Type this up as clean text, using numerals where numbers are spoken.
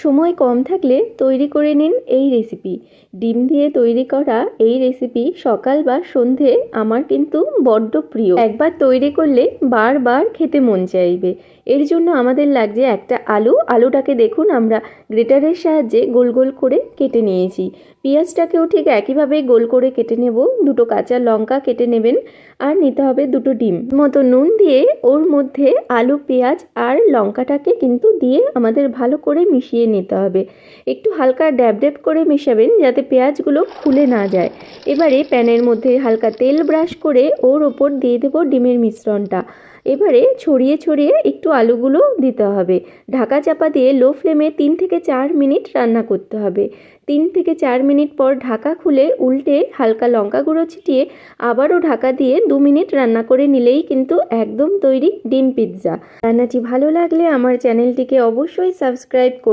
সময় কম থাকলে তৈরি করে নিন এই রেসিপি। ডিম দিয়ে তৈরি করা এই রেসিপি সকাল বা সন্ধে আমার কিন্তু বড্ড প্রিয়। একবার তৈরি করলে বারবার খেতে মন চাইবে। এর জন্য আমাদের লাগছে একটা আলুটাকে দেখুন আমরা গ্রেটারের সাহায্যে গোল গোল করে কেটে নিয়েছি। পেঁয়াজটাকেও ঠিক একইভাবে গোল করে কেটে নেব। দুটো কাঁচা লঙ্কা কেটে নেবেন আর নিতে হবে দুটো ডিম। মতো নুন দিয়ে ওর মধ্যে আলু, পেঁয়াজ আর লঙ্কাটাকে কিন্তু দিয়ে আমাদের ভালো করে মিশিয়ে নিতে হবে। একটু হালকা ড্যাব ড্যাব করে মেশাবেন যাতে পেঁয়াজগুলো খুলে না যায়। এবারে প্যানের মধ্যে হালকা তেল ব্রাশ করে ওর ওপর দিয়ে দেবো ডিমের মিশ্রণটা। এবারে ছড়িয়ে ছড়িয়ে একটু আলুগুলো দিতে হবে। ঢাকা চাপা দিয়ে লো ফ্লেমে 3 থেকে 4 মিনিট রান্না করতে হবে। 3 থেকে 4 মিনিট পর ঢাকা খুলে উল্টে হালকা লঙ্কা গুঁড়ো ছিটিয়ে আবারও ঢাকা দিয়ে 2 মিনিট রান্না করে নিলেই কিন্তু একদম তৈরি ডিম পিৎজা। রান্নাটি ভালো লাগলে আমার চ্যানেলটিকে অবশ্যই সাবস্ক্রাইব করুন।